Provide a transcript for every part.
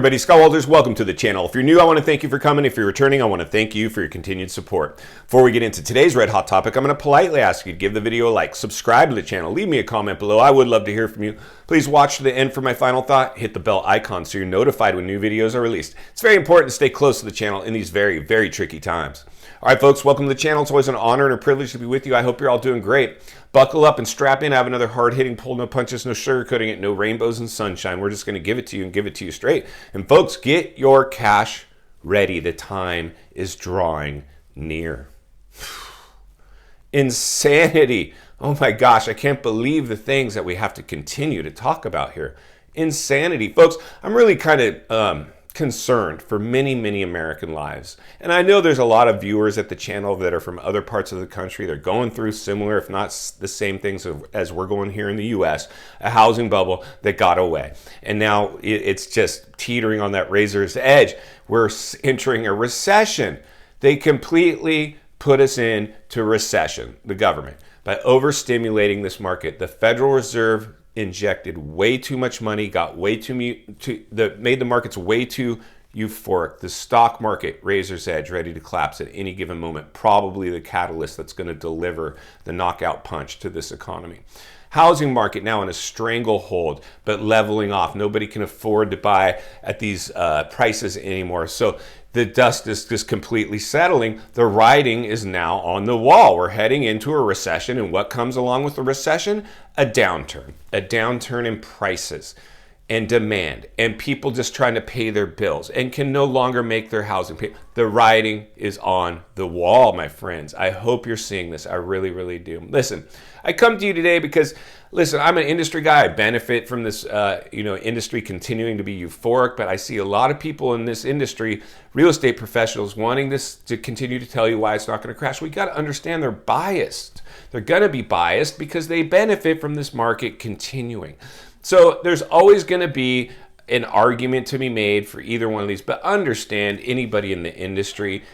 Everybody, Scott Walters, welcome to the channel. If you're new, I want to thank you for coming. If you're returning, I want to thank you for your continued support. Before we get into today's red hot topic, I'm going to politely ask you to give the video a like, subscribe to the channel, leave me a comment below. I would love to hear from you. Please watch to the end for my final thought. Hit the bell icon so you're notified when new videos are released. It's very important to stay close to the channel in these very, very tricky times. All right, folks, welcome to the channel. It's always an honor and a privilege to be with you. I hope you're all doing great. Buckle up and strap in. I have another hard-hitting pull, no punches, no sugarcoating it, no rainbows and sunshine. We're just going to give it to you and give it to you straight. And folks, get your cash ready. The time is drawing near. Insanity. Oh my gosh, I can't believe the things that we have to continue to talk about here. Insanity. Folks, I'm really kind of concerned for many, many American lives. And I know there's a lot of viewers at the channel that are from other parts of the country. They're going through similar, if not the same things as we're going here in the US, a housing bubble that got away. And now it's just teetering on that razor's edge. We're entering a recession. They completely put us into recession, the government, by overstimulating this market. The Federal Reserve injected way too much money, got way made the markets way too euphoric. The stock market, razor's edge, ready to collapse at any given moment. Probably the catalyst that's going to deliver the knockout punch to this economy. Housing market now in a stranglehold, but leveling off. Nobody can afford to buy at these prices anymore. So the dust is just completely settling. The writing is now on the wall. We're heading into a recession, and what comes along with the recession? A downturn in prices and demand, and people just trying to pay their bills and can no longer make their housing pay. The writing is on the wall, my friends. I hope you're seeing this. I really, really do. Listen, I come to you today because, listen, I'm an industry guy. I benefit from this, industry continuing to be euphoric, but I see a lot of people in this industry, real estate professionals, wanting this to continue to tell you why it's not going to crash. We got to understand they're biased. They're going to be biased because they benefit from this market continuing. So there's always going to be an argument to be made for either one of these, but understand anybody in the industry.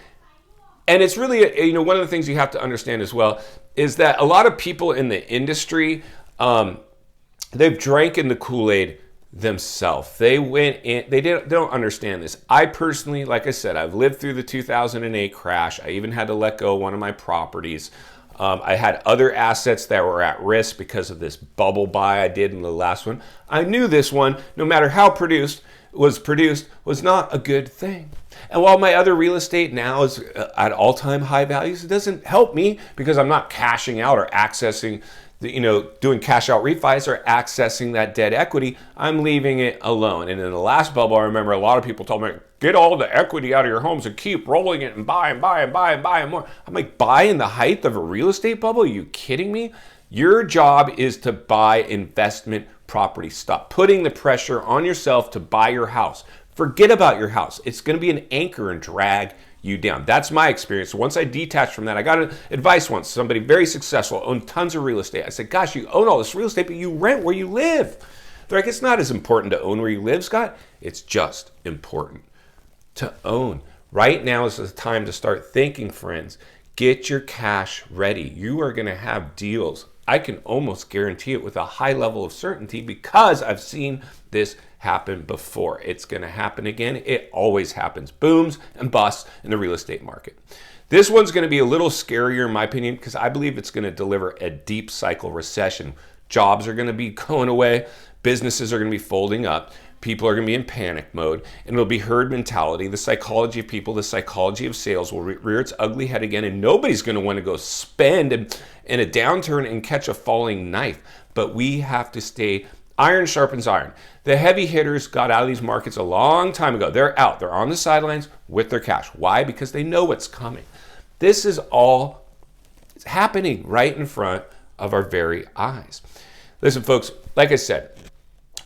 And it's really, one of the things you have to understand as well is that a lot of people in the industry, they've drank in the Kool-Aid themselves. They went in, they don't understand this. I personally, like I said, I've lived through the 2008 crash. I even had to let go of one of my properties. I had other assets that were at risk because of this bubble buy I did in the last one. I knew this one, no matter how produced, was not a good thing. And while my other real estate now is at all-time high values, it doesn't help me because I'm not cashing out or accessing, doing cash out refis or accessing that debt equity. I'm leaving it alone. And in the last bubble, I remember a lot of people told me, get all the equity out of your homes and keep rolling it and buy and buy and buy and buy and more. I'm like, buy in the height of a real estate bubble? Are you kidding me? Your job is to buy investment property. Stop putting the pressure on yourself to buy your house. Forget about your house. It's going to be an anchor and drag you down. That's my experience. Once I detached from that, I got advice once. Somebody very successful, owned tons of real estate. I said, gosh, you own all this real estate, but you rent where you live. They're like, it's not as important to own where you live, Scott. It's just important to own. Right now is the time to start thinking, friends. Get your cash ready. You are going to have deals. I can almost guarantee it with a high level of certainty because I've seen this happen before. It's going to happen again. It always happens. Booms and busts in the real estate market. This one's going to be a little scarier in my opinion because I believe it's going to deliver a deep cycle recession. Jobs are going to be going away. Businesses are going to be folding up. People are going to be in panic mode, and it'll be herd mentality. The psychology of people, the psychology of sales will rear its ugly head again, and nobody's going to want to go spend in a downturn and catch a falling knife. But we have to stay iron sharpens iron. The heavy hitters got out of these markets a long time ago. They're out. They're on the sidelines with their cash. Why? Because they know what's coming. This is all happening right in front of our very eyes. Listen, folks, like I said,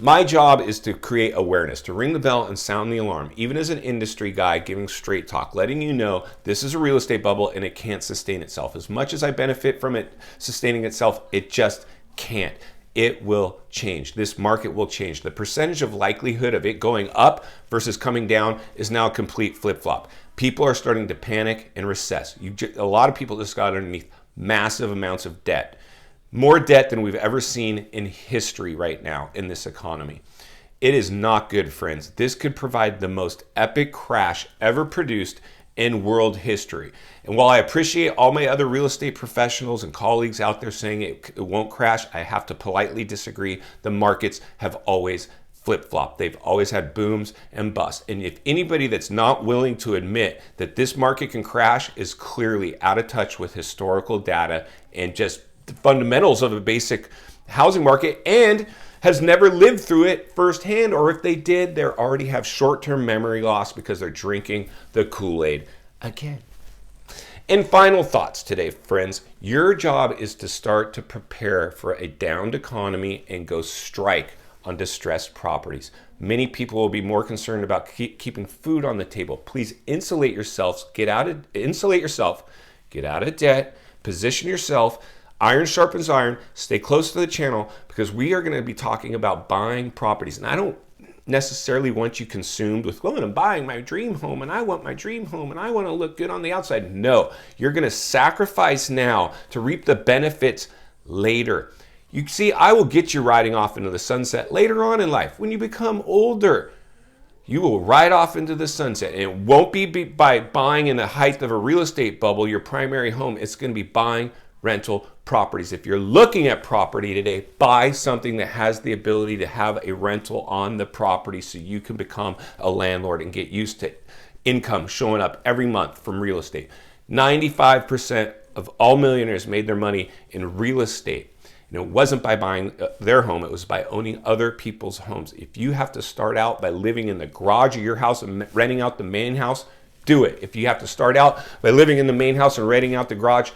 my job is to create awareness, to ring the bell and sound the alarm, even as an industry guy giving straight talk, letting you know this is a real estate bubble and it can't sustain itself. As much as I benefit from it sustaining itself, it just can't. It will change. This market will change. The percentage of likelihood of it going up versus coming down is now a complete flip-flop. People are starting to panic and recess. A lot of people just got underneath massive amounts of debt. More debt than we've ever seen in history right now in this economy. It is not good, friends. This could provide the most epic crash ever produced in world history. And while I appreciate all my other real estate professionals and colleagues out there saying it won't crash, I have to politely disagree. The markets have always flip-flop. They've always had booms and busts. And if anybody that's not willing to admit that this market can crash is clearly out of touch with historical data and just the fundamentals of a basic housing market, and has never lived through it firsthand, or if they did, they already have short-term memory loss because they're drinking the Kool-Aid again. And final thoughts today, friends. Your job is to start to prepare for a downed economy and go strike on distressed properties. Many people will be more concerned about keeping food on the table. Please insulate yourselves, get out of debt, position yourself. Iron sharpens iron. Stay close to the channel because we are going to be talking about buying properties. And I don't necessarily want you consumed with, well, I'm buying my dream home and I want my dream home and I want to look good on the outside. No, you're going to sacrifice now to reap the benefits later. You see, I will get you riding off into the sunset later on in life. When you become older, you will ride off into the sunset. And it won't be by buying in the height of a real estate bubble, your primary home. It's going to be buying rental properties. If you're looking at property today, buy something that has the ability to have a rental on the property so you can become a landlord and get used to income showing up every month from real estate. 95% of all millionaires made their money in real estate. And it wasn't by buying their home, it was by owning other people's homes. If you have to start out by living in the garage of your house and renting out the main house, do it. If you have to start out by living in the main house and renting out the garage,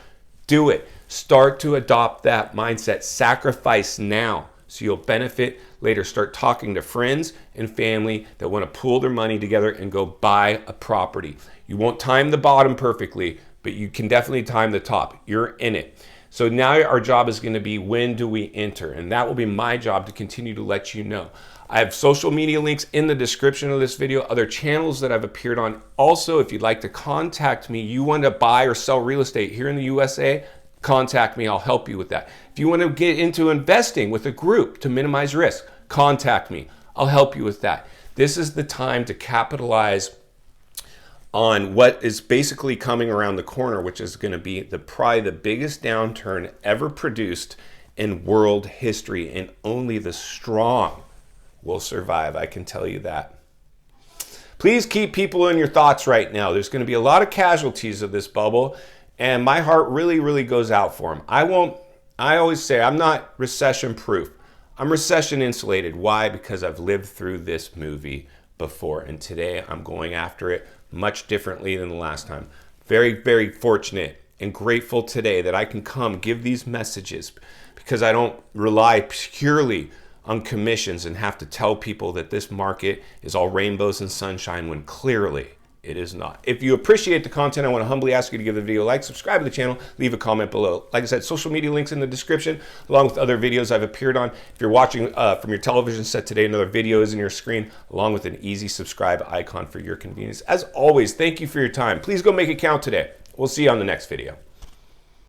do it. Start to adopt that mindset. Sacrifice now so you'll benefit later. Start talking to friends and family that want to pool their money together and go buy a property. You won't time the bottom perfectly, but you can definitely time the top. You're in it. So now our job is going to be, when do we enter? And that will be my job to continue to let you know. I have social media links in the description of this video, other channels that I've appeared on. Also, if you'd like to contact me, you want to buy or sell real estate here in the USA, contact me. I'll help you with that. If you want to get into investing with a group to minimize risk, contact me. I'll help you with that. This is the time to capitalize on what is basically coming around the corner, which is going to be probably the biggest downturn ever produced in world history, and only the strong will survive. I can tell you that. Please keep people in your thoughts right now. There's going to be a lot of casualties of this bubble, and my heart really, really goes out for them. I always say I'm not recession proof. I'm recession insulated. Why? Because I've lived through this movie before, and today I'm going after it much differently than the last time. Very, very fortunate and grateful today that I can come give these messages, because I don't rely purely on commissions and have to tell people that this market is all rainbows and sunshine when clearly it is not. If you appreciate the content, I want to humbly ask you to give the video a like, subscribe to the channel, leave a comment below. Like I said, social media links in the description, along with other videos I've appeared on. If you're watching from your television set today, another video is in your screen, along with an easy subscribe icon for your convenience. As always, thank you for your time. Please go make it count today. We'll see you on the next video.